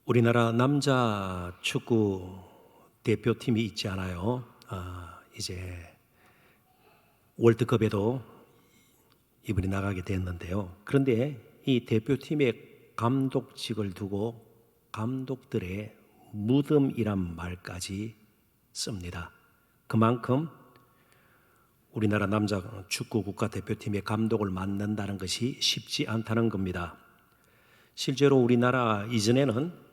우리나라 남자 축구 대표팀이 있지 않아요. 이제 월드컵에도 이번에 나가게 됐는데요. 그런데 이 대표팀의 감독직을 두고 감독들의 무덤이란 말까지 씁니다. 그만큼 우리나라 남자 축구 국가대표팀의 감독을 맡는다는 것이 쉽지 않다는 겁니다. 실제로 우리나라 이전에는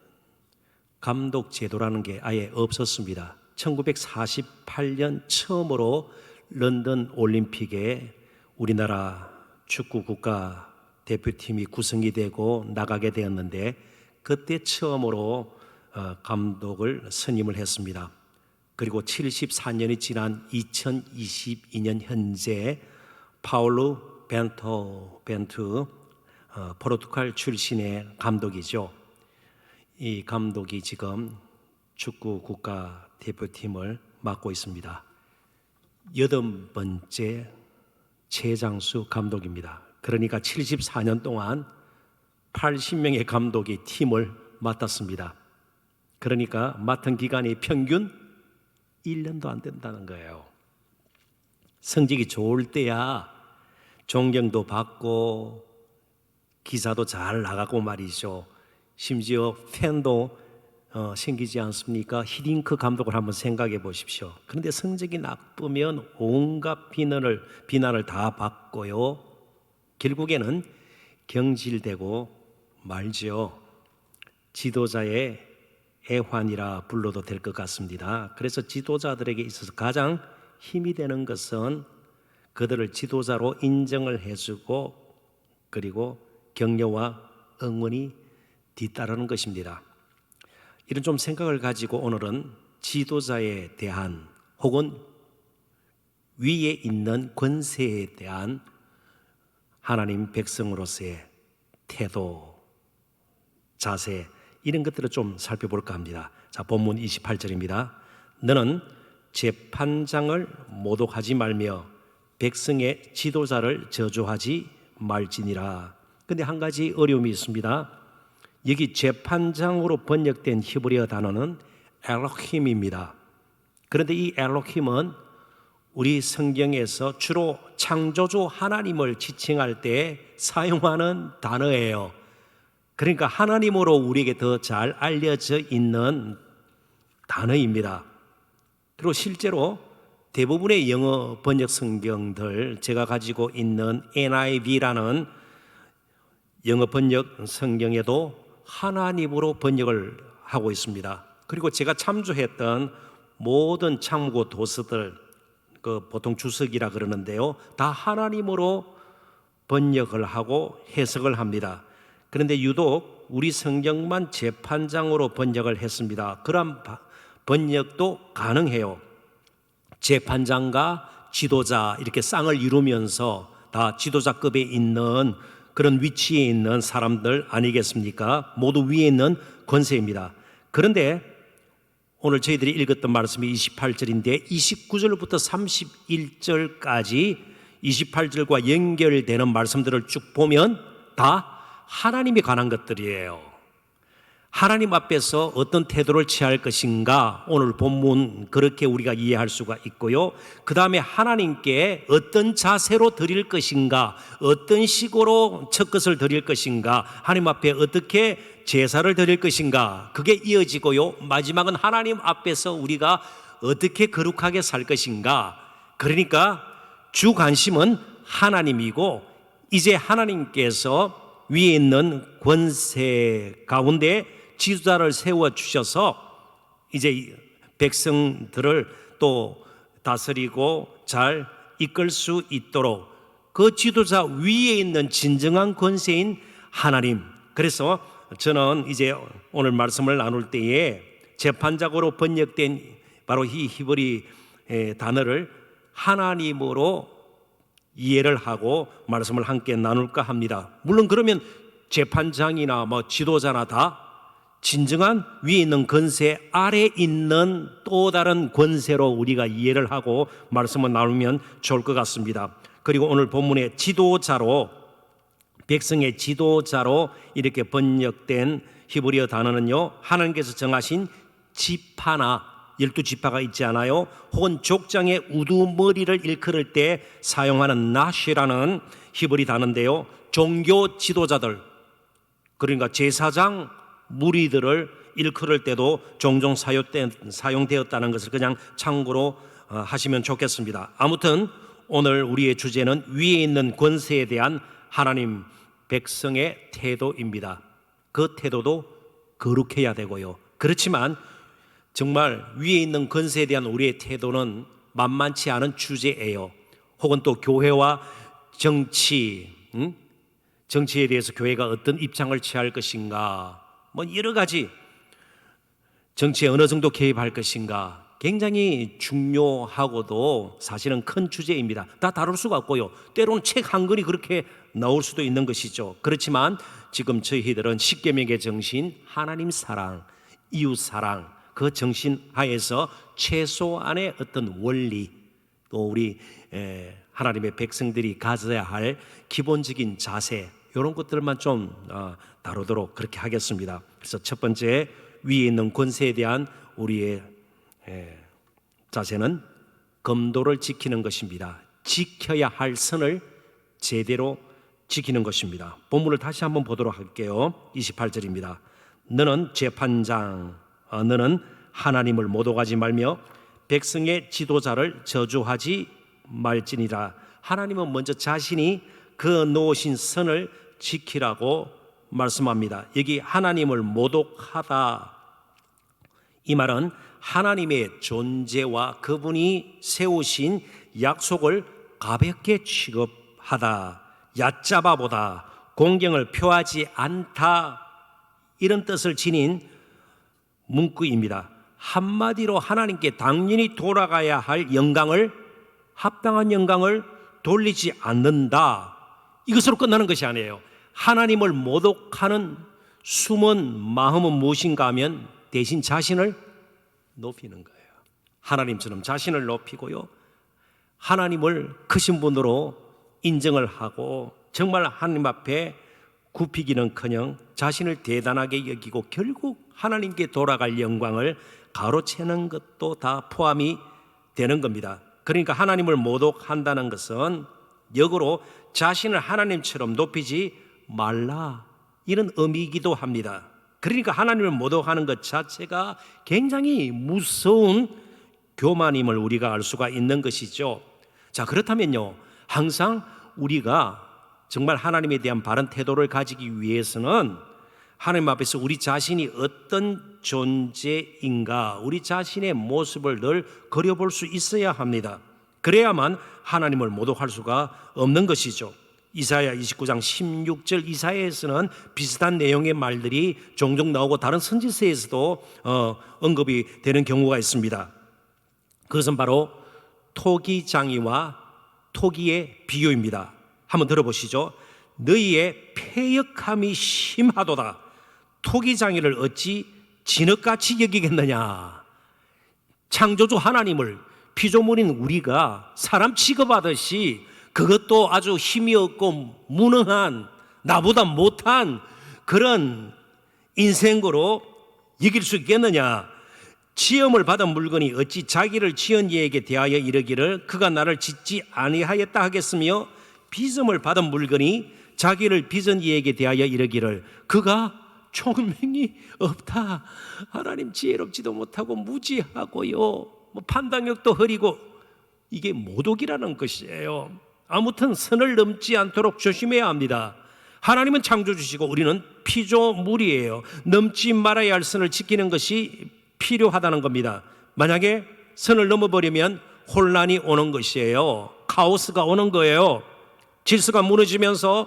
감독 제도라는 게 아예 없었습니다. 1948년 처음으로 런던 올림픽에 우리나라 축구 국가 대표팀이 구성이 되고 나가게 되었는데 그때 처음으로 감독을 선임을 했습니다. 그리고 74년이 지난 2022년 현재 파울루 벤투 포르투갈 출신의 감독이죠. 이 감독이 지금 축구 국가 대표팀을 맡고 있습니다. 8번째 최장수 감독입니다. 그러니까 74년 동안 80명의 감독이 팀을 맡았습니다. 그러니까 맡은 기간이 평균 1년도 안 된다는 거예요. 성적이 좋을 때야 존경도 받고 기사도 잘 나가고 말이죠. 심지어 팬도 생기지 않습니까? 히딩크 감독을 한번 생각해 보십시오. 그런데 성적이 나쁘면 온갖 비난을 다 받고요. 결국에는 경질되고 말죠. 지도자의 애환이라 불러도 될 것 같습니다. 그래서 지도자들에게 있어서 가장 힘이 되는 것은 그들을 지도자로 인정을 해주고 그리고 격려와 응원이 뒤따르는 것입니다. 이런 좀 생각을 가지고 오늘은 지도자에 대한 혹은 위에 있는 권세에 대한 하나님 백성으로서의 태도, 자세 이런 것들을 좀 살펴볼까 합니다. 자, 본문 28절입니다. 너는 재판장을 모독하지 말며 백성의 지도자를 저주하지 말지니라. 근데 한 가지 어려움이 있습니다. 여기 재판장으로 번역된 히브리어 단어는 엘로힘입니다. 그런데 이 엘로힘은 우리 성경에서 주로 창조주 하나님을 지칭할 때 사용하는 단어예요. 그러니까 하나님으로 우리에게 더 잘 알려져 있는 단어입니다. 그리고 실제로 대부분의 영어 번역 성경들, 제가 가지고 있는 NIV라는 영어 번역 성경에도 하나님으로 번역을 하고 있습니다. 그리고 제가 참조했던 모든 참고 도서들, 보통 주석이라 그러는데요, 다 하나님으로 번역을 하고 해석을 합니다. 그런데 유독 우리 성경만 재판장으로 번역을 했습니다. 그런 번역도 가능해요. 재판장과 지도자 이렇게 쌍을 이루면서 다 지도자급에 있는 그런 위치에 있는 사람들 아니겠습니까? 모두 위에 있는 권세입니다. 그런데 오늘 저희들이 읽었던 말씀이 28절인데 29절부터 31절까지 28절과 연결되는 말씀들을 쭉 보면 다 하나님에 관한 것들이에요. 하나님 앞에서 어떤 태도를 취할 것인가, 오늘 본문 그렇게 우리가 이해할 수가 있고요. 그 다음에 하나님께 어떤 자세로 드릴 것인가, 어떤 식으로 첫 것을 드릴 것인가, 하나님 앞에 어떻게 제사를 드릴 것인가, 그게 이어지고요. 마지막은 하나님 앞에서 우리가 어떻게 거룩하게 살 것인가. 그러니까 주 관심은 하나님이고 이제 하나님께서 위에 있는 권세 가운데 지도자를 세워주셔서 이제 백성들을 또 다스리고 잘 이끌 수 있도록 그 지도자 위에 있는 진정한 권세인 하나님. 그래서 저는 이제 오늘 말씀을 나눌 때에 재판장으로 번역된 바로 이 히브리 단어를 하나님으로 이해를 하고 말씀을 함께 나눌까 합니다. 물론 그러면 재판장이나 지도자나 다 진정한 위에 있는 권세 아래 있는 또 다른 권세로 우리가 이해를 하고 말씀을 나누면 좋을 것 같습니다. 그리고 오늘 본문의 지도자로, 백성의 지도자로 이렇게 번역된 히브리어 단어는요, 하나님께서 정하신 지파나 12지파가 있지 않아요? 혹은 족장의 우두머리를 일컬을 때 사용하는 나시라는 히브리 단어인데요, 종교 지도자들, 그러니까 제사장 무리들을 일컬을 때도 종종 사용되었다는 것을 그냥 참고로 하시면 좋겠습니다. 아무튼 오늘 우리의 주제는 위에 있는 권세에 대한 하나님 백성의 태도입니다. 그 태도도 거룩해야 되고요. 그렇지만 정말 위에 있는 권세에 대한 우리의 태도는 만만치 않은 주제예요. 혹은 또 교회와 정치에 대해서 교회가 어떤 입장을 취할 것인가, 뭐 여러 가지 정치에 어느 정도 개입할 것인가, 굉장히 중요하고도 사실은 큰 주제입니다. 다 다룰 수가 없고요. 때로는 책 한 권이 그렇게 나올 수도 있는 것이죠. 그렇지만 지금 저희들은 십계명의 정신, 하나님 사랑, 이웃 사랑, 그 정신 하에서 최소한의 어떤 원리, 또 우리 하나님의 백성들이 가져야 할 기본적인 자세, 이런 것들만 좀 다루도록 그렇게 하겠습니다. 그래서 첫 번째, 위에 있는 권세에 대한 우리의 자세는 검도를 지키는 것입니다. 지켜야 할 선을 제대로 지키는 것입니다. 본문을 다시 한번 보도록 할게요. 28절입니다. 너는 재판장, 너는 하나님을 모독하지 말며 백성의 지도자를 저주하지 말지니라. 하나님은 먼저 자신이 그 놓으신 선을 지키라고 말씀합니다. 여기 하나님을 모독하다, 이 말은 하나님의 존재와 그분이 세우신 약속을 가볍게 취급하다, 얕잡아 보다, 공경을 표하지 않다, 이런 뜻을 지닌 문구입니다. 한마디로 하나님께 당연히 돌아가야 할 영광을, 합당한 영광을 돌리지 않는다, 이것으로 끝나는 것이 아니에요. 하나님을 모독하는 숨은 마음은 무엇인가 하면 대신 자신을 높이는 거예요. 하나님처럼 자신을 높이고요, 하나님을 크신 분으로 인정을 하고 정말 하나님 앞에 굽히기는커녕 자신을 대단하게 여기고 결국 하나님께 돌아갈 영광을 가로채는 것도 다 포함이 되는 겁니다. 그러니까 하나님을 모독한다는 것은 역으로 자신을 하나님처럼 높이지 말라, 이런 의미이기도 합니다. 그러니까 하나님을 모독하는 것 자체가 굉장히 무서운 교만임을 우리가 알 수가 있는 것이죠. 자, 그렇다면요, 항상 우리가 정말 하나님에 대한 바른 태도를 가지기 위해서는 하나님 앞에서 우리 자신이 어떤 존재인가, 우리 자신의 모습을 늘 그려볼 수 있어야 합니다. 그래야만 하나님을 모독할 수가 없는 것이죠. 이사야 29장 16절 이사야에서는 비슷한 내용의 말들이 종종 나오고 다른 선지서에서도 언급이 되는 경우가 있습니다. 그것은 바로 토기장이와 토기의 비유입니다. 한번 들어보시죠. 너희의 패역함이 심하도다. 토기장이를 어찌 진흙같이 여기겠느냐. 창조주 하나님을 피조물인 우리가 사람 취급하듯이 그것도 아주 힘이 없고 무능한, 나보다 못한 그런 인생으로 여길 수 있겠느냐. 지음을 받은 물건이 어찌 자기를 지은 이에게 대하여 이르기를 그가 나를 짓지 아니하였다 하겠으며, 빚음을 받은 물건이 자기를 빚은 이에게 대하여 이르기를 그가 총명이 없다. 하나님 지혜롭지도 못하고 무지하고요, 판단력도 흐리고, 이게 모독이라는 것이에요. 아무튼 선을 넘지 않도록 조심해야 합니다. 하나님은 창조주시고 우리는 피조물이에요. 넘지 말아야 할 선을 지키는 것이 필요하다는 겁니다. 만약에 선을 넘어버리면 혼란이 오는 것이에요. 카오스가 오는 거예요. 질서가 무너지면서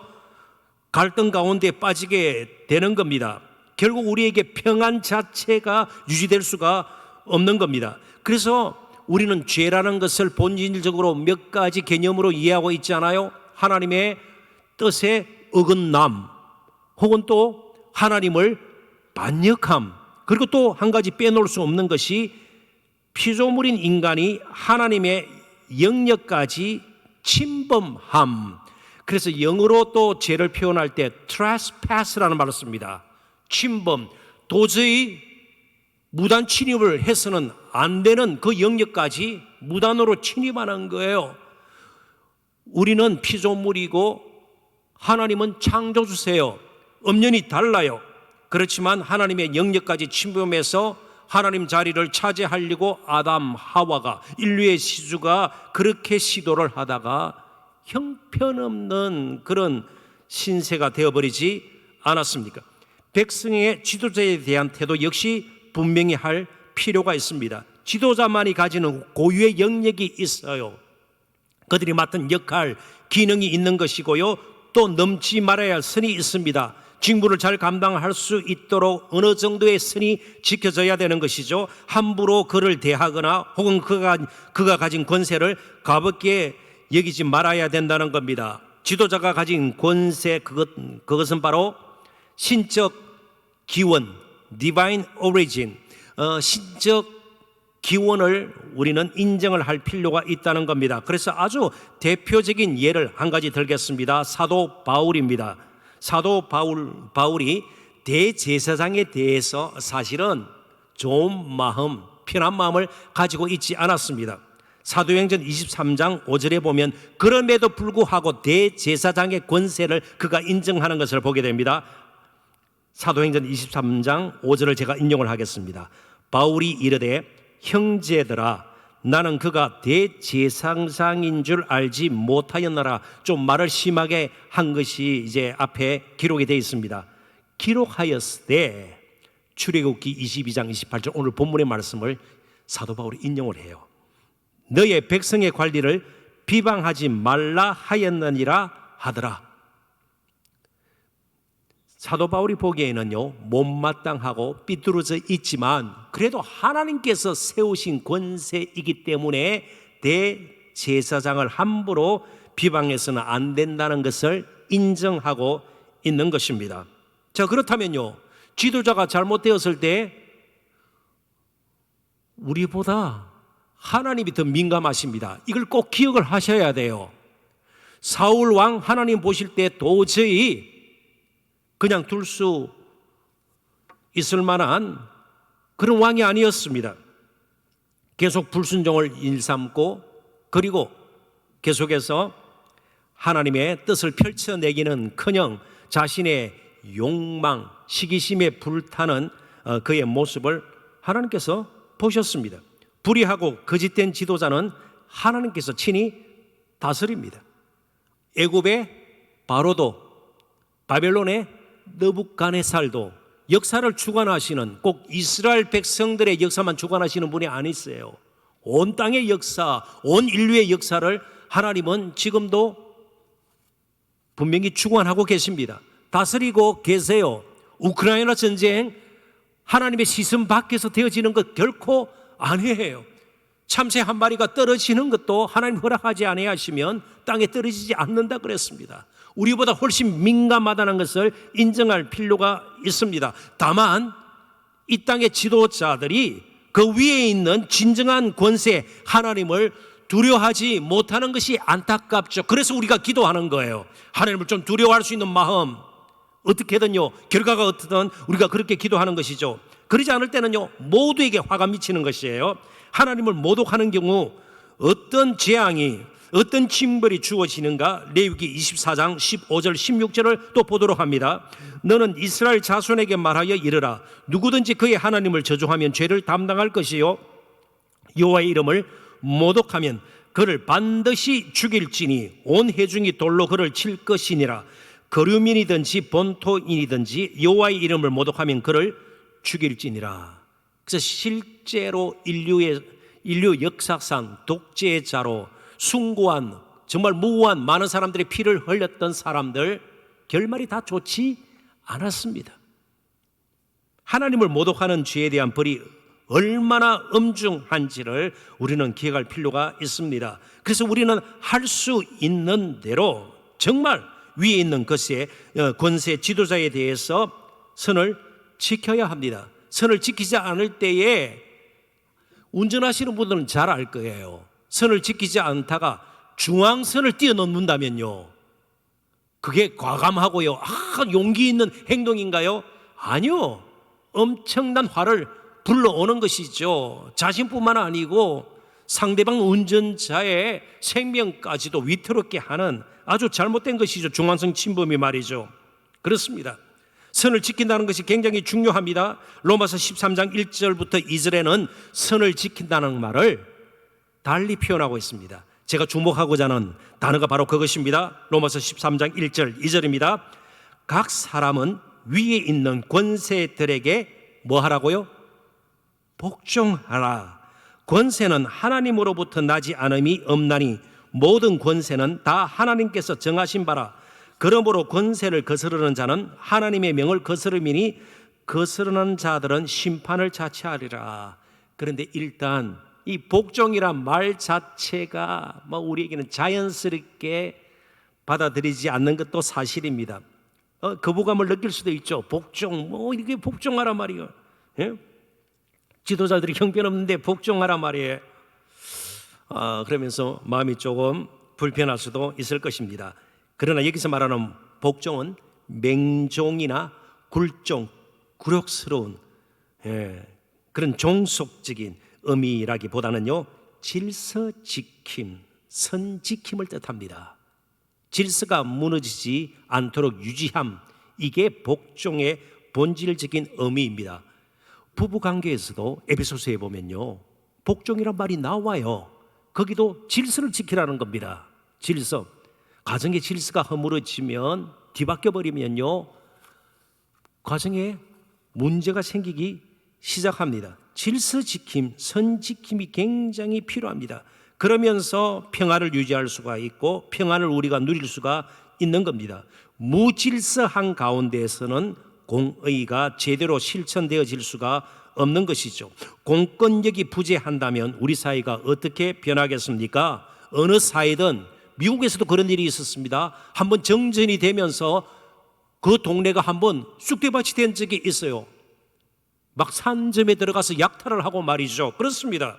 갈등 가운데 빠지게 되는 겁니다. 결국 우리에게 평안 자체가 유지될 수가 없는 겁니다. 그래서 우리는 죄라는 것을 본질적으로 몇 가지 개념으로 이해하고 있지 않아요? 하나님의 뜻에 어긋남, 혹은 또 하나님을 반역함, 그리고 또 한 가지 빼놓을 수 없는 것이 피조물인 인간이 하나님의 영역까지 침범함. 그래서 영어로 또 죄를 표현할 때 trespass라는 말을 씁니다. 침범, 도저히 무단 침입을 해서는 안 되는 그 영역까지 무단으로 침입하는 거예요. 우리는 피조물이고 하나님은 창조주세요. 엄연히 달라요. 그렇지만 하나님의 영역까지 침범해서 하나님 자리를 차지하려고 아담, 하와가, 인류의 시주가 그렇게 시도를 하다가 형편없는 그런 신세가 되어버리지 않았습니까? 백성의 지도자에 대한 태도 역시 분명히 할 필요가 있습니다. 지도자만이 가지는 고유의 영역이 있어요. 그들이 맡은 역할, 기능이 있는 것이고요. 또 넘지 말아야 할 선이 있습니다. 직무를 잘 감당할 수 있도록 어느 정도의 선이 지켜져야 되는 것이죠. 함부로 그를 대하거나 혹은 그가 가진 권세를 가볍게 여기지 말아야 된다는 겁니다. 지도자가 가진 권세, 그것은 바로 신적 기원, divine origin, 신적 기원을 우리는 인정을 할 필요가 있다는 겁니다. 그래서 아주 대표적인 예를 한 가지 들겠습니다. 사도 바울입니다. 사도 바울이 대제사장에 대해서 사실은 좋은 마음, 편한 마음을 가지고 있지 않았습니다. 사도행전 23장 5절에 보면 그럼에도 불구하고 대제사장의 권세를 그가 인정하는 것을 보게 됩니다. 사도행전 23장 5절을 제가 인용을 하겠습니다. 바울이 이르되 형제들아 나는 그가 대제사장인 줄 알지 못하였노라. 좀 말을 심하게 한 것이 이제 앞에 기록이 되어 있습니다. 기록하였으되, 출애굽기 22장 28절 오늘 본문의 말씀을 사도 바울이 인용을 해요. 너의 백성의 관리를 비방하지 말라 하였느니라 하더라. 사도 바울이 보기에는요, 못마땅하고 삐뚤어져 있지만 그래도 하나님께서 세우신 권세이기 때문에 대제사장을 함부로 비방해서는 안 된다는 것을 인정하고 있는 것입니다. 자, 그렇다면요, 지도자가 잘못되었을 때 우리보다 하나님이 더 민감하십니다. 이걸 꼭 기억을 하셔야 돼요. 사울 왕 하나님 보실 때 도저히 그냥 둘 수 있을 만한 그런 왕이 아니었습니다. 계속 불순종을 일삼고 그리고 계속해서 하나님의 뜻을 펼쳐내기는커녕 자신의 욕망, 시기심에 불타는 그의 모습을 하나님께서 보셨습니다. 불의하고 거짓된 지도자는 하나님께서 친히 다스립니다. 애굽의 바로도, 바벨론의 느부갓네살도 역사를 주관하시는, 꼭 이스라엘 백성들의 역사만 주관하시는 분이 아니세요. 온 땅의 역사, 온 인류의 역사를 하나님은 지금도 분명히 주관하고 계십니다. 다스리고 계세요. 우크라이나 전쟁 하나님의 시선 밖에서 되어지는 것 결코 아니에요. 참새 한 마리가 떨어지는 것도 하나님 허락하지 아니하시면 땅에 떨어지지 않는다 그랬습니다. 우리보다 훨씬 민감하다는 것을 인정할 필요가 있습니다. 다만 이 땅의 지도자들이 그 위에 있는 진정한 권세 하나님을 두려워하지 못하는 것이 안타깝죠. 그래서 우리가 기도하는 거예요. 하나님을 좀 두려워할 수 있는 마음, 어떻게든요, 결과가 어떻든 우리가 그렇게 기도하는 것이죠. 그러지 않을 때는요, 모두에게 화가 미치는 것이에요. 하나님을 모독하는 경우 어떤 재앙이, 어떤 징벌이 주어지는가? 레위기 24장 15절 16절을 또 보도록 합니다. 너는 이스라엘 자손에게 말하여 이르라. 누구든지 그의 하나님을 저주하면 죄를 담당할 것이요, 여호와의 이름을 모독하면 그를 반드시 죽일지니 온 회중이 돌로 그를 칠 것이니라. 거류민이든지 본토인이든지 여호와의 이름을 모독하면 그를 죽일지니라. 그래서 실제로 인류 역사상 독재자로 숭고한, 정말 무고한 많은 사람들의 피를 흘렸던 사람들 결말이 다 좋지 않았습니다. 하나님을 모독하는 죄에 대한 벌이 얼마나 엄중한지를 우리는 기억할 필요가 있습니다. 그래서 우리는 할 수 있는 대로 정말 위에 있는 것의 권세 지도자에 대해서 선을 지켜야 합니다. 선을 지키지 않을 때에 운전하시는 분들은 잘 알 거예요. 선을 지키지 않다가 중앙선을 뛰어넘는다면요, 그게 과감하고요, 용기 있는 행동인가요? 아니요. 엄청난 화를 불러오는 것이죠. 자신뿐만 아니고 상대방 운전자의 생명까지도 위태롭게 하는 아주 잘못된 것이죠. 중환성 침범이 말이죠. 그렇습니다. 선을 지킨다는 것이 굉장히 중요합니다. 로마서 13장 1절부터 2절에는 선을 지킨다는 말을 달리 표현하고 있습니다. 제가 주목하고자 하는 단어가 바로 그것입니다. 로마서 13장 1절 2절입니다. 각 사람은 위에 있는 권세들에게 뭐 하라고요? 복종하라. 권세는 하나님으로부터 나지 않음이 없나니 모든 권세는 다 하나님께서 정하신 바라. 그러므로 권세를 거스르는 자는 하나님의 명을 거스름이니 거스르는 자들은 심판을 자체하리라. 그런데 일단 이 복종이란 말 자체가 우리에게는 자연스럽게 받아들이지 않는 것도 사실입니다. 거부감을 느낄 수도 있죠. 복종, 이게 복종하란 말이에요. 예? 지도자들이 형편없는데 복종하란 말이에요. 그러면서 마음이 조금 불편할 수도 있을 것입니다. 그러나 여기서 말하는 복종은 맹종이나 굴종, 굴욕스러운 그런 종속적인 의미라기보다는요, 질서 지킴, 선 지킴을 뜻합니다. 질서가 무너지지 않도록 유지함, 이게 복종의 본질적인 의미입니다. 부부관계에서도 에베소서에 보면요, 복종이란 말이 나와요. 거기도 질서를 지키라는 겁니다. 질서. 가정의 질서가 허물어지면, 뒤바뀌어 버리면요, 가정에 문제가 생기기 시작합니다. 질서 지킴, 선 지킴이 굉장히 필요합니다. 그러면서 평화를 유지할 수가 있고 평안을 우리가 누릴 수가 있는 겁니다. 무질서한 가운데에서는 공의가 제대로 실천되어질 수가 없는 것이죠. 공권력이 부재한다면 우리 사회가 어떻게 변하겠습니까? 어느 사회든, 미국에서도 그런 일이 있었습니다. 한번 정전이 되면서 그 동네가 한번 쑥대밭이 된 적이 있어요. 막 산점에 들어가서 약탈을 하고 말이죠. 그렇습니다.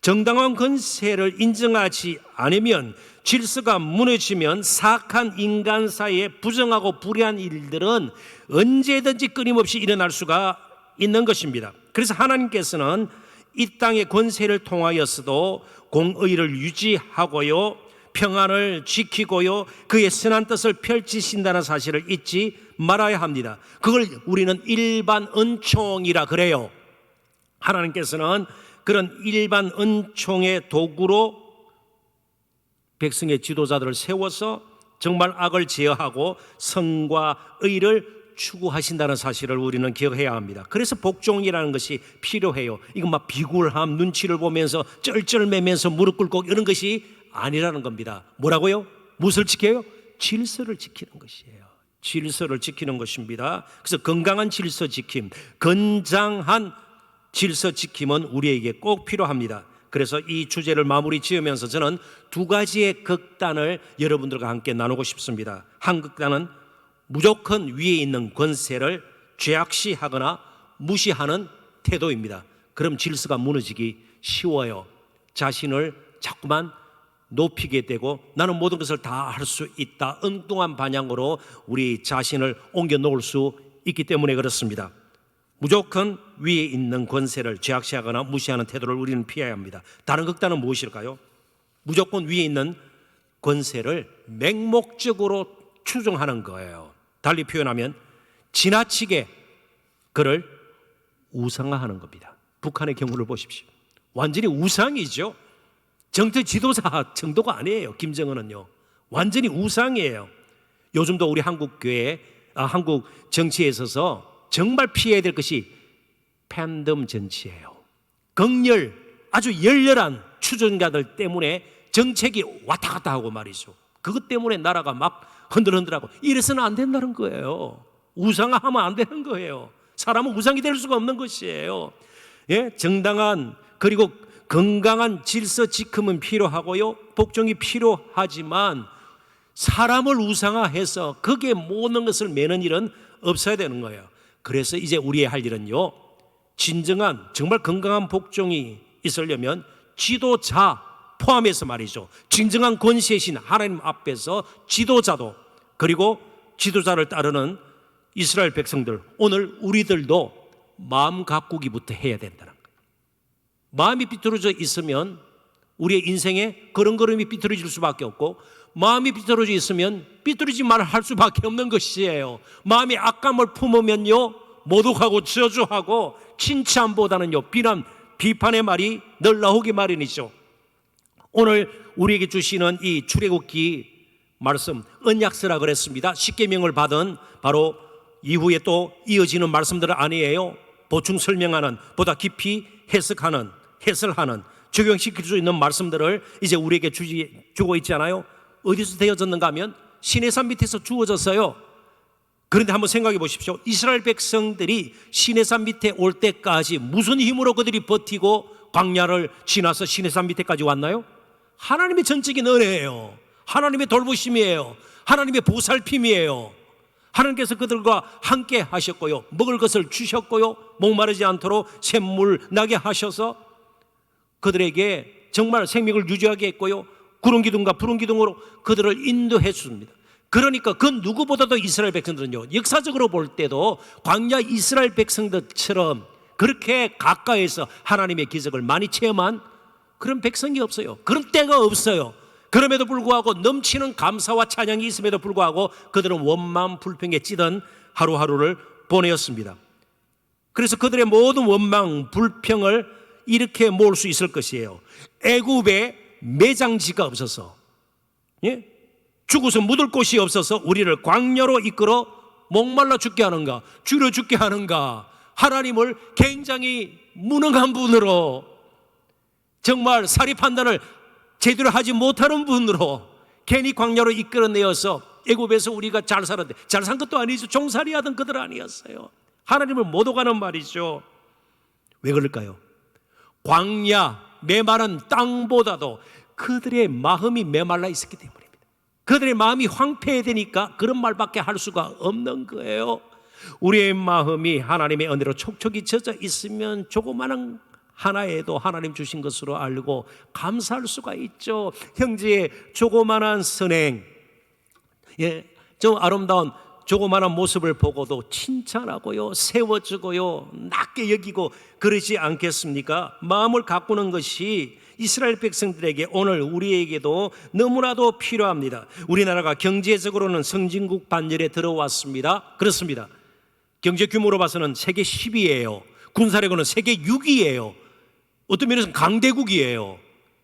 정당한 권세를 인정하지 않으면, 질서가 무너지면 사악한 인간 사이에 부정하고 불의한 일들은 언제든지 끊임없이 일어날 수가 있는 것입니다. 그래서 하나님께서는 이 땅의 권세를 통하여서도 공의를 유지하고요, 평안을 지키고요, 그의 선한 뜻을 펼치신다는 사실을 잊지 말아야 합니다. 그걸 우리는 일반 은총이라 그래요. 하나님께서는 그런 일반 은총의 도구로 백성의 지도자들을 세워서 정말 악을 제어하고 선과 의를 추구하신다는 사실을 우리는 기억해야 합니다. 그래서 복종이라는 것이 필요해요. 이건 막 비굴함, 눈치를 보면서 쩔쩔매면서 무릎 꿇고 이런 것이 아니라는 겁니다. 뭐라고요? 무엇을 지켜요? 질서를 지키는 것이에요. 질서를 지키는 것입니다. 그래서 건강한 질서 지킴, 건장한 질서 지킴은 우리에게 꼭 필요합니다. 그래서 이 주제를 마무리 지으면서 저는 두 가지의 극단을 여러분들과 함께 나누고 싶습니다. 한 극단은 무조건 위에 있는 권세를 죄악시하거나 무시하는 태도입니다. 그럼 질서가 무너지기 쉬워요. 자신을 자꾸만 높이게 되고 나는 모든 것을 다 할 수 있다, 엉뚱한 방향으로 우리 자신을 옮겨 놓을 수 있기 때문에 그렇습니다. 무조건 위에 있는 권세를 죄악시하거나 무시하는 태도를 우리는 피해야 합니다. 다른 극단은 무엇일까요? 무조건 위에 있는 권세를 맹목적으로 추종하는 거예요. 달리 표현하면 지나치게 그를 우상화하는 겁니다. 북한의 경우를 보십시오. 완전히 우상이죠. 정치 지도자 정도가 아니에요. 김정은은요, 완전히 우상이에요. 요즘도 우리 한국 교회, 한국 정치에 있어서 정말 피해야 될 것이 팬덤 정치예요. 극렬, 아주 열렬한 추종자들 때문에 정책이 왔다 갔다 하고 말이죠. 그것 때문에 나라가 막 흔들흔들하고 이래서는 안 된다는 거예요. 우상화하면 안 되는 거예요. 사람은 우상이 될 수가 없는 것이에요. 예? 정당한 그리고 건강한 질서 지킴은 필요하고요, 복종이 필요하지만 사람을 우상화해서 거기에 모든 것을 매는 일은 없어야 되는 거예요. 그래서 이제 우리의 할 일은요, 진정한 정말 건강한 복종이 있으려면 지도자 포함해서 말이죠, 진정한 권세신 하나님 앞에서 지도자도, 그리고 지도자를 따르는 이스라엘 백성들, 오늘 우리들도 마음 가꾸기부터 해야 된다는 거예요. 마음이 비뚤어져 있으면 우리의 인생에 걸음걸음이 비뚤어질 수밖에 없고, 마음이 비뚤어져 있으면 비뚤어지지 말을 할 수밖에 없는 것이에요. 마음이 악감을 품으면요, 모독하고 저주하고 칭찬보다는요, 비판의 말이 늘 나오기 마련이죠. 오늘 우리에게 주시는 이 출애굽기 말씀, 언약서라 그랬습니다. 십계명을 받은 바로 이후에 또 이어지는 말씀들은 아니에요. 보충 설명하는, 보다 깊이 해석하는, 해설하는, 적용시킬 수 있는 말씀들을 이제 우리에게 주고 있잖아요. 어디서 되어졌는가 하면 시내산 밑에서 주어졌어요. 그런데 한번 생각해 보십시오. 이스라엘 백성들이 시내산 밑에 올 때까지 무슨 힘으로 그들이 버티고 광야를 지나서 시내산 밑에까지 왔나요? 하나님의 전적인 은혜예요. 하나님의 돌보심이에요. 하나님의 보살핌이에요. 하나님께서 그들과 함께 하셨고요, 먹을 것을 주셨고요, 목마르지 않도록 샘물 나게 하셔서 그들에게 정말 생명을 유지하게 했고요, 구름 기둥과 푸른 기둥으로 그들을 인도해 줍니다. 그러니까 그 누구보다도 이스라엘 백성들은요, 역사적으로 볼 때도 광야 이스라엘 백성들처럼 그렇게 가까이서 하나님의 기적을 많이 체험한 그런 백성이 없어요. 그런 때가 없어요. 그럼에도 불구하고 넘치는 감사와 찬양이 있음에도 불구하고 그들은 원망 불평에 찌든 하루하루를 보내었습니다. 그래서 그들의 모든 원망 불평을 이렇게 모을 수 있을 것이에요. 애굽에 매장지가 없어서, 죽어서 묻을 곳이 없어서 우리를 광야로 이끌어 목말라 죽게 하는가, 줄여 죽게 하는가, 하나님을 굉장히 무능한 분으로, 정말 사리 판단을 제대로 하지 못하는 분으로 괜히 광야로 이끌어내어서 애굽에서 우리가 잘 살았는데, 잘 산 것도 아니죠. 종살이 하던 그들 아니었어요. 하나님을 못 오가는 말이죠. 왜 그럴까요? 광야, 메마른 땅보다도 그들의 마음이 메말라 있었기 때문입니다. 그들의 마음이 황폐해되니까 그런 말밖에 할 수가 없는 거예요. 우리의 마음이 하나님의 은혜로 촉촉이 젖어 있으면 조그마한 하나에도 하나님 주신 것으로 알고 감사할 수가 있죠. 형제의 조그만한 선행, 저 아름다운 조그만한 모습을 보고도 칭찬하고요, 세워주고요, 낮게 여기고 그러지 않겠습니까? 마음을 가꾸는 것이 이스라엘 백성들에게, 오늘 우리에게도 너무나도 필요합니다. 우리나라가 경제적으로는 선진국 반열에 들어왔습니다. 그렇습니다. 경제 규모로 봐서는 세계 10위예요. 군사력으로는 세계 6위예요. 어떤 면에서는 강대국이에요.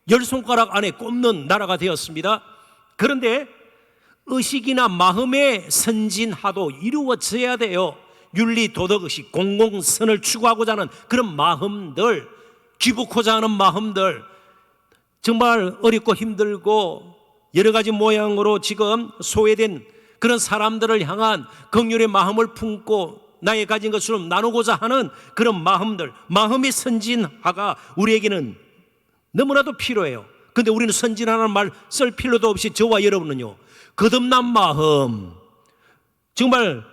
10손가락 안에 꼽는 나라가 되었습니다. 그런데 의식이나 마음의 선진화도 이루어져야 돼요. 윤리, 도덕의식, 공공선을 추구하고자 하는 그런 마음들, 기부코자 하는 마음들, 정말 어렵고 힘들고 여러 가지 모양으로 지금 소외된 그런 사람들을 향한 긍휼의 마음을 품고 나의 가진 것을 나누고자 하는 그런 마음들, 마음의 선진화가 우리에게는 너무나도 필요해요. 그런데 우리는 선진화라는 말 쓸 필요도 없이 저와 여러분은요, 거듭난 마음, 정말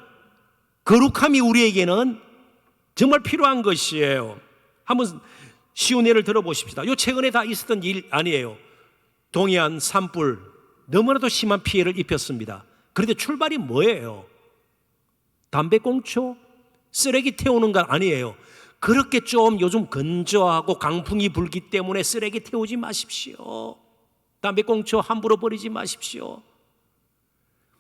거룩함이 우리에게는 정말 필요한 것이에요. 한번 쉬운 예를 들어보십시다. 요 최근에 다 있었던 일 아니에요. 동해안 산불 너무나도 심한 피해를 입혔습니다. 그런데 출발이 뭐예요? 담배꽁초? 쓰레기 태우는 건 아니에요. 그렇게 좀 요즘 건조하고 강풍이 불기 때문에 쓰레기 태우지 마십시오. 담배꽁초 함부로 버리지 마십시오.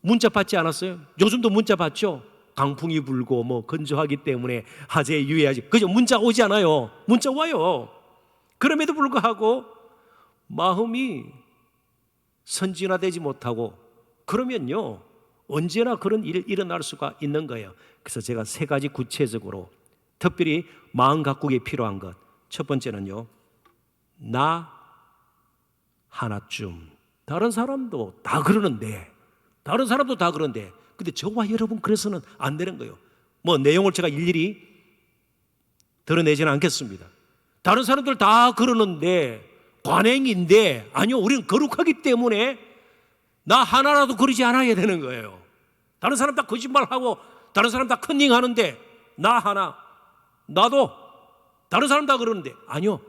문자 받지 않았어요? 요즘도 문자 받죠? 강풍이 불고 뭐 건조하기 때문에 화재에 유의하지. 그죠? 문자 오지 않아요? 문자 와요. 그럼에도 불구하고 마음이 선진화되지 못하고 그러면요, 언제나 그런 일이 일어날 수가 있는 거예요. 그래서 제가 세 가지 구체적으로 특별히 마음 가꾸기에 필요한 것, 첫 번째는요, 나 하나쯤. 다른 사람도 다 그러는데, 근데 저와 여러분 그래서는 안 되는 거예요. 뭐 내용을 제가 일일이 드러내지는 않겠습니다. 다른 사람들 다 그러는데, 관행인데, 아니요, 우리는 거룩하기 때문에 나 하나라도 그러지 않아야 되는 거예요. 다른 사람 다 거짓말하고 다른 사람 다 컨닝하는데 나 하나, 나도 다른 사람 다 그러는데, 아니요,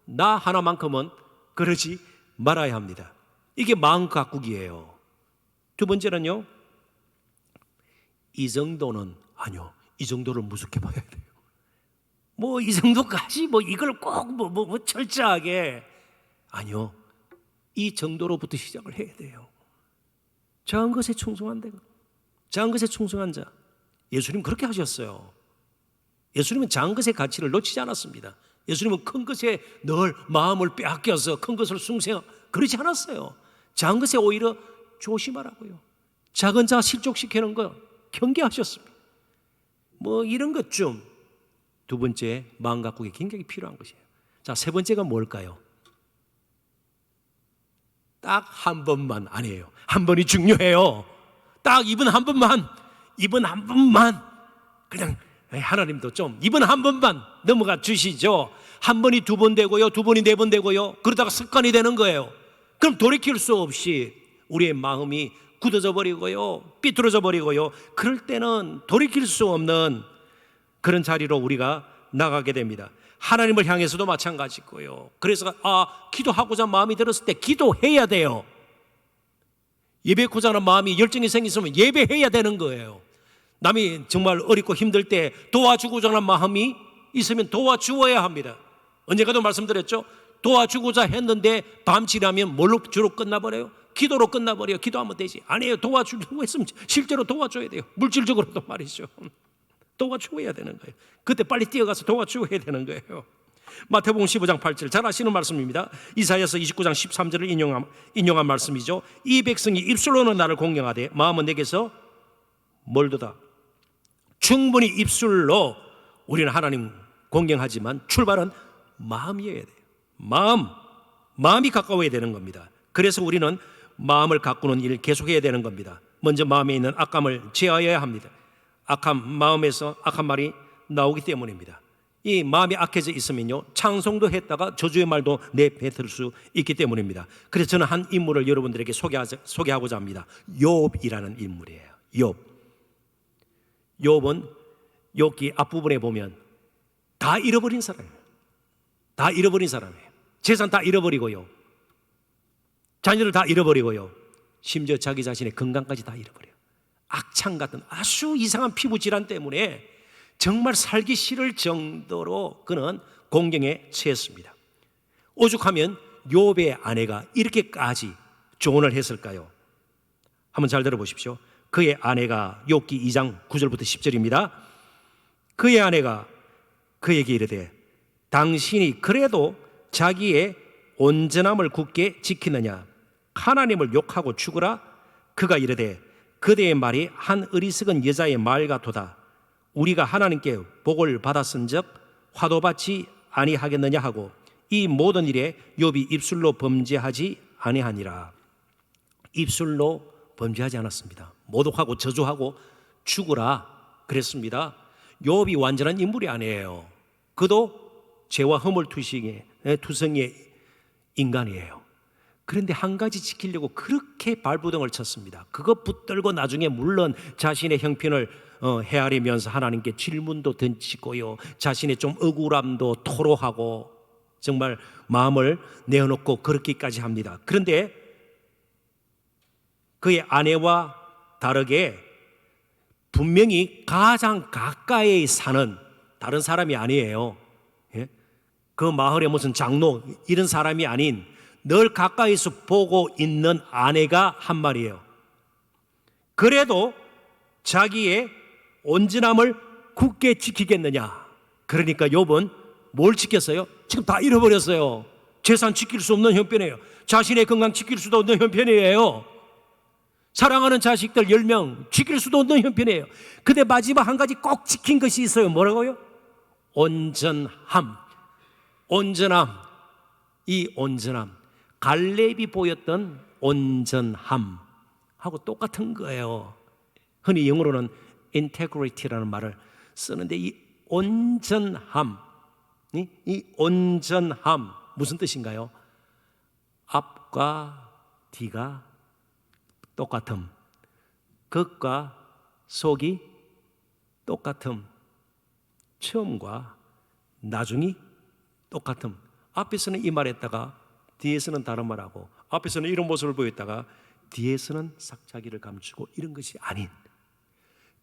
나 하나만큼은 그러지 말아야 합니다. 이게 마음 가꾸기예요. 두 번째는요, 이 정도는 아니요, 이 정도를 무섭게 봐야 돼요. 뭐 이 정도까지 뭐 이걸 꼭 뭐 철저하게, 아니요, 이 정도로부터 시작을 해야 돼요. 작은 것에 충성한 데가, 작은 것에 충성한 자. 예수님 그렇게 하셨어요. 예수님은 작은 것의 가치를 놓치지 않았습니다. 예수님은 큰 것에 늘 마음을 빼앗겨서 큰 것을 숭생, 그러지 않았어요. 작은 것에 오히려 조심하라고요. 작은 자 실족시키는 거 경계하셨습니다. 뭐 이런 것 좀. 두 번째, 마음 가꾸기 굉장히 필요한 것이에요. 자, 세 번째가 뭘까요? 딱 한 번만 아니에요. 한 번이 중요해요. 딱 이번 한 번만, 이번 한 번만, 그냥 하나님도 좀 이번 한 번만 넘어가 주시죠. 한 번이 두 번 되고요, 두 번이 네 번 되고요, 그러다가 습관이 되는 거예요. 그럼 돌이킬 수 없이 우리의 마음이 굳어져 버리고요, 삐뚤어져 버리고요, 그럴 때는 돌이킬 수 없는 그런 자리로 우리가 나가게 됩니다. 하나님을 향해서도 마찬가지고요. 그래서 기도하고자 마음이 들었을 때 기도해야 돼요. 예배하고자 하는 마음이 열정이 생기면 예배해야 되는 거예요. 남이 정말 어렵고 힘들 때 도와주고자 하는 마음이 있으면 도와주어야 합니다. 언젠가도 말씀드렸죠. 도와주고자 했는데 밤지나면 뭘로 주로 끝나버려요? 기도로 끝나버려요. 기도하면 되지. 아니에요. 도와주려고 했으면 실제로 도와줘야 돼요. 물질적으로도 말이죠. 도와줘야 되는 거예요. 그때 빨리 뛰어가서 도와줘야 되는 거예요. 마태복음 15장 8절, 잘 아시는 말씀입니다. 이사야서 29장 13절을 인용한 말씀이죠. 이 백성이 입술로는 나를 공경하되 마음은 내게서 멀도다. 충분히 입술로 우리는 하나님 공경하지만 출발은 마음이어야 돼요. 마음이 가까워야 되는 겁니다. 그래서 우리는 마음을 가꾸는 일을 계속해야 되는 겁니다. 먼저 마음에 있는 악감을 제하여야 합니다. 악한 마음에서 악한 말이 나오기 때문입니다. 이 마음이 악해져 있으면요, 찬송도 했다가 저주의 말도 내뱉을 수 있기 때문입니다. 그래서 저는 한 인물을 여러분들에게 소개하고자 합니다. 욥이라는 인물이에요. 욥은 욥기 앞부분에 보면 다 잃어버린 사람이에요. 다 잃어버린 사람이에요. 재산 다 잃어버리고요, 자녀를 다 잃어버리고요, 심지어 자기 자신의 건강까지 다 잃어버려요. 악창 같은 아주 이상한 피부 질환 때문에 정말 살기 싫을 정도로 그는 공경에 처했습니다. 오죽하면 욥의 아내가 이렇게까지 조언을 했을까요? 한번 잘 들어보십시오. 그의 아내가, 욥기 2장 9절부터 10절입니다. 그의 아내가 그에게 이르되 당신이 그래도 자기의 온전함을 굳게 지키느냐? 하나님을 욕하고 죽으라. 그가 이르되 그대의 말이 한 어리석은 여자의 말 같도다. 우리가 하나님께 복을 받았은즉 화도 받지 아니하겠느냐 하고 이 모든 일에 욥이 입술로 범죄하지 아니하니라. 입술로 범죄하지 않았습니다. 모독하고 저주하고 죽으라 그랬습니다. 욥이 완전한 인물이 아니에요. 그도 죄와 허물 투성이의 인간이에요. 그런데 한 가지 지키려고 그렇게 발부둥을 쳤습니다. 그것 붙들고 나중에 물론 자신의 형편을 헤아리면서 하나님께 질문도 던지고요, 자신의 좀 억울함도 토로하고 정말 마음을 내어놓고 그렇게까지 합니다. 그런데 그의 아내와 다르게 분명히 가장 가까이 사는 다른 사람이 아니에요. 그 마을에 무슨 장로 이런 사람이 아닌 늘 가까이서 보고 있는 아내가 한 말이에요. 그래도 자기의 온전함을 굳게 지키겠느냐? 그러니까 욥은 뭘 지켰어요? 지금 다 잃어버렸어요. 재산 지킬 수 없는 형편이에요. 자신의 건강 지킬 수도 없는 형편이에요. 사랑하는 자식들 10명 지킬 수도 없는 형편이에요. 근데 마지막 한 가지 꼭 지킨 것이 있어요. 뭐라고요? 온전함. 이 온전함, 갈렙이 보였던 온전함하고 똑같은 거예요. 흔히 영어로는 integrity라는 말을 쓰는데 이 온전함 무슨 뜻인가요? 앞과 뒤가 똑같음, 겉과 속이 똑같음, 처음과 나중이 똑같음. 앞에서는 이 말했다가 뒤에서는 다른 말하고, 앞에서는 이런 모습을 보였다가 뒤에서는 싹 자기를 감추고 이런 것이 아닌.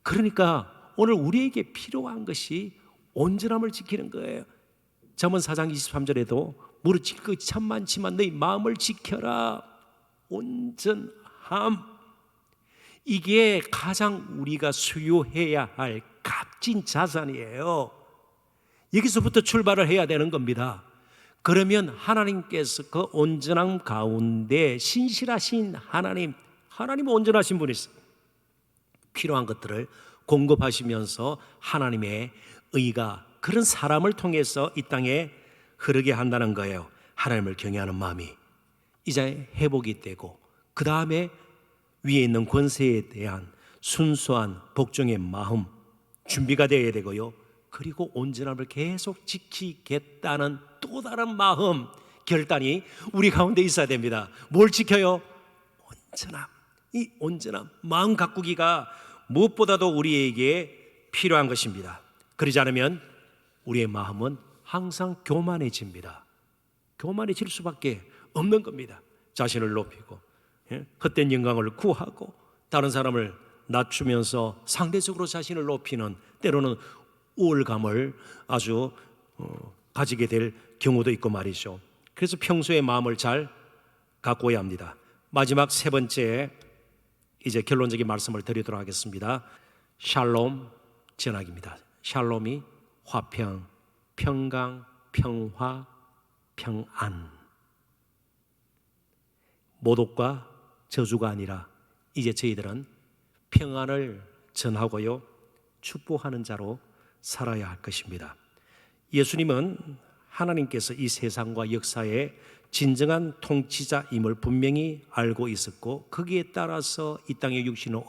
그러니까 오늘 우리에게 필요한 것이 온전함을 지키는 거예요. 잠언 4장 23절에도 무릇 것 참 많지만 너희 마음을 지켜라. 온전함. 이게 가장 우리가 수요해야 할 값진 자산이에요. 여기서부터 출발을 해야 되는 겁니다. 그러면 하나님께서 그 온전함 가운데 신실하신 하나님은 온전하신 분이세요. 필요한 것들을 공급하시면서 하나님의 의가 그런 사람을 통해서 이 땅에 흐르게 한다는 거예요. 하나님을 경외하는 마음이 이제 회복이 되고, 그 다음에 위에 있는 권세에 대한 순수한 복종의 마음 준비가 되어야 되고요. 그리고 온전함을 계속 지키겠다는 또 다른 마음, 결단이 우리 가운데 있어야 됩니다. 뭘 지켜요? 온전함. 이 온전함, 마음 가꾸기가 무엇보다도 우리에게 필요한 것입니다. 그러지 않으면 우리의 마음은 항상 교만해집니다. 교만해질 수밖에 없는 겁니다. 자신을 높이고 헛된 영광을 구하고 다른 사람을 낮추면서 상대적으로 자신을 높이는, 때로는 우월감을 아주 가지게 될 경우도 있고 말이죠. 그래서 평소에 마음을 잘 가꿔야 합니다. 마지막 세 번째, 이제 결론적인 말씀을 드리도록 하겠습니다. 샬롬 전학입니다. 샬롬이 화평, 평강, 평화, 평안. 모독과 저주가 아니라 이제 저희들은 평안을 전하고요, 축복하는 자로 살아야 할 것입니다. 예수님은 하나님께서 이 세상과 역사의 진정한 통치자임을 분명히 알고 있었고, 거기에 따라서 이 땅에 육신을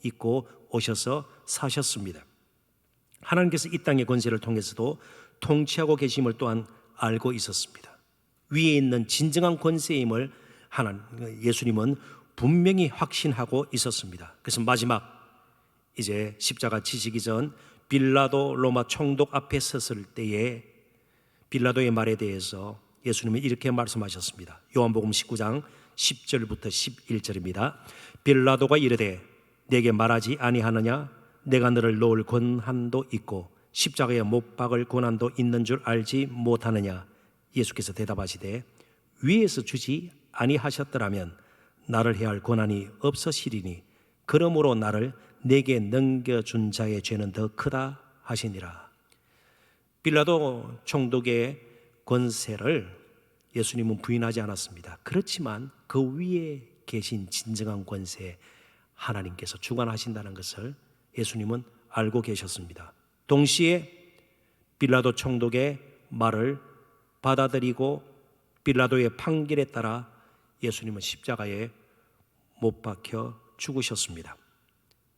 입고 오셔서 사셨습니다. 하나님께서 이 땅의 권세를 통해서도 통치하고 계심을 또한 알고 있었습니다. 위에 있는 진정한 권세임을 예수님은 분명히 확신하고 있었습니다. 그래서 마지막 이제 십자가 지시기 전 빌라도 로마 총독 앞에 섰을 때에 빌라도의 말에 대해서 예수님은 이렇게 말씀하셨습니다. 요한복음 19장 10절부터 11절입니다. 빌라도가 이르되 내게 말하지 아니하느냐? 내가 너를 놓을 권한도 있고 십자가에 못 박을 권한도 있는 줄 알지 못하느냐? 예수께서 대답하시되 위에서 주지 아니하셨더라면 나를 해할 권한이 없으시리니 그러므로 나를 내게 넘겨준 자의 죄는 더 크다 하시니라. 빌라도 총독의 권세를 예수님은 부인하지 않았습니다. 그렇지만 그 위에 계신 진정한 권세 하나님께서 주관하신다는 것을 예수님은 알고 계셨습니다. 동시에 빌라도 총독의 말을 받아들이고 빌라도의 판결에 따라 예수님은 십자가에 못 박혀 죽으셨습니다.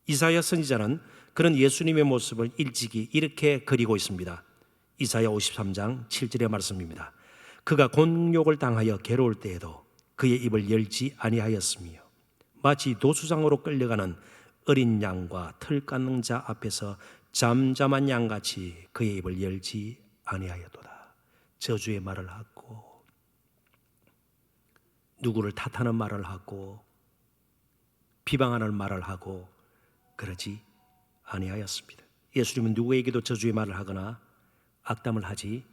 이사야 선지자는 그런 예수님의 모습을 일찍이 이렇게 그리고 있습니다. 이사야 53장 7절의 말씀입니다. 그가 곤욕을 당하여 괴로울 때에도 그의 입을 열지 아니하였으며 마치 노수장으로 끌려가는 어린 양과 털 깎는 자 앞에서 잠잠한 양같이 그의 입을 열지 아니하였도다. 저주의 말을 하고 누구를 탓하는 말을 하고 비방하는 말을 하고 그러지 아니하였습니다. 예수님은 누구에게도 저주의 말을 하거나 악담을 하지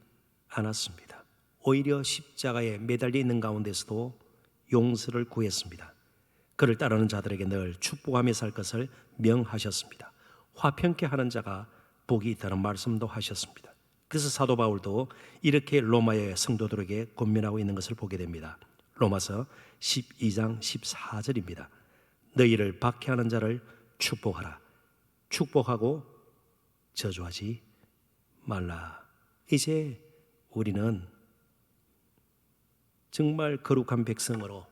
않았습니다. 오히려 십자가에 매달려 있는 가운데서도 용서를 구했습니다. 그를 따르는 자들에게 늘 축복하며 살 것을 명하셨습니다. 화평케 하는 자가 복이 있다는 말씀도 하셨습니다. 그래서 사도 바울도 이렇게 로마의 성도들에게 권면하고 있는 것을 보게 됩니다. 로마서 12장 14절입니다. 너희를 박해하는 자를 축복하라. 축복하고 저주하지 말라. 이제 우리는 정말 거룩한 백성으로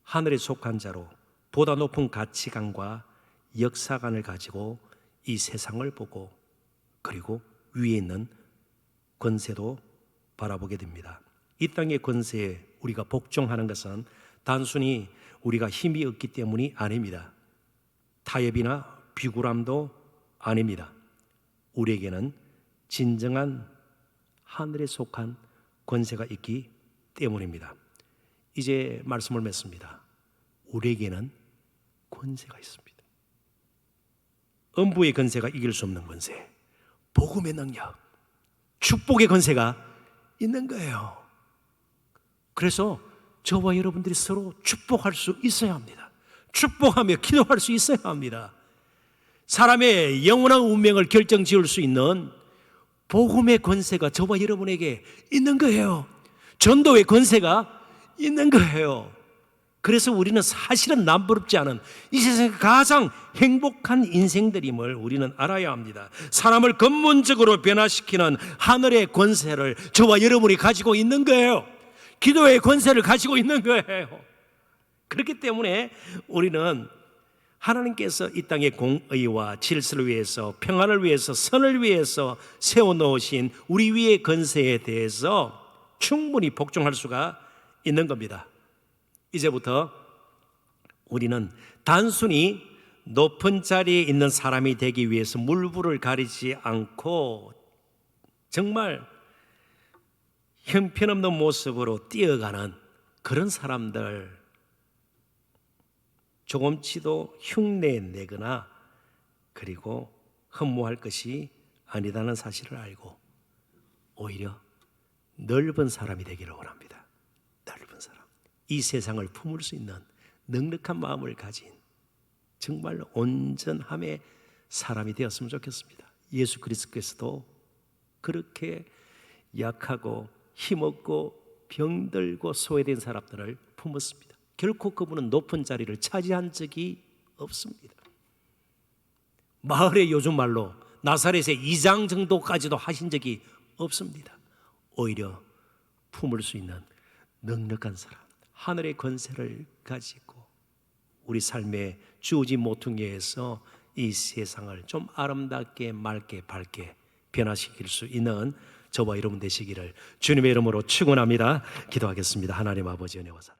하늘에 속한 자로 보다 높은 가치관과 역사관을 가지고 이 세상을 보고 그리고 위에 있는 권세도 바라보게 됩니다. 이 땅의 권세에 우리가 복종하는 것은 단순히 우리가 힘이 없기 때문이 아닙니다. 타협이나 비굴함도 아닙니다. 우리에게는 진정한 하늘에 속한 권세가 있기 때문입니다. 이제 말씀을 맺습니다. 우리에게는 권세가 있습니다. 음부의 권세가 이길 수 없는 권세, 복음의 능력, 축복의 권세가 있는 거예요. 그래서 저와 여러분들이 서로 축복할 수 있어야 합니다. 축복하며 기도할 수 있어야 합니다. 사람의 영원한 운명을 결정지을 수 있는 복음의 권세가 저와 여러분에게 있는 거예요. 전도의 권세가 있는 거예요. 그래서 우리는 사실은 남부럽지 않은 이 세상에 가장 행복한 인생들임을 우리는 알아야 합니다. 사람을 근본적으로 변화시키는 하늘의 권세를 저와 여러분이 가지고 있는 거예요. 기도의 권세를 가지고 있는 거예요. 그렇기 때문에 우리는 하나님께서 이 땅의 공의와 질서를 위해서, 평안을 위해서, 선을 위해서 세워놓으신 우리 위의 권세에 대해서 충분히 복종할 수가 있는 겁니다. 이제부터 우리는 단순히 높은 자리에 있는 사람이 되기 위해서 물불을 가리지 않고 정말 형편없는 모습으로 뛰어가는 그런 사람들, 조금치도 흉내내거나 그리고 흠모할 것이 아니다는 사실을 알고 오히려 넓은 사람이 되기를 원합니다. 넓은 사람, 이 세상을 품을 수 있는 넉넉한 마음을 가진 정말 온전함의 사람이 되었으면 좋겠습니다. 예수 그리스도께서도 그렇게 약하고 힘없고 병들고 소외된 사람들을 품었습니다. 결코 그분은 높은 자리를 차지한 적이 없습니다. 마을의 요즘 말로 나사렛의 이장 정도까지도 하신 적이 없습니다. 오히려 품을 수 있는 넉넉한 사람, 하늘의 권세를 가지고 우리 삶의 주어진 모퉁이에서 이 세상을 좀 아름답게 맑게 밝게 변화시킬 수 있는 저와 여러분 되시기를 주님의 이름으로 축원합니다. 기도하겠습니다. 하나님 아버지 은혜와 사랑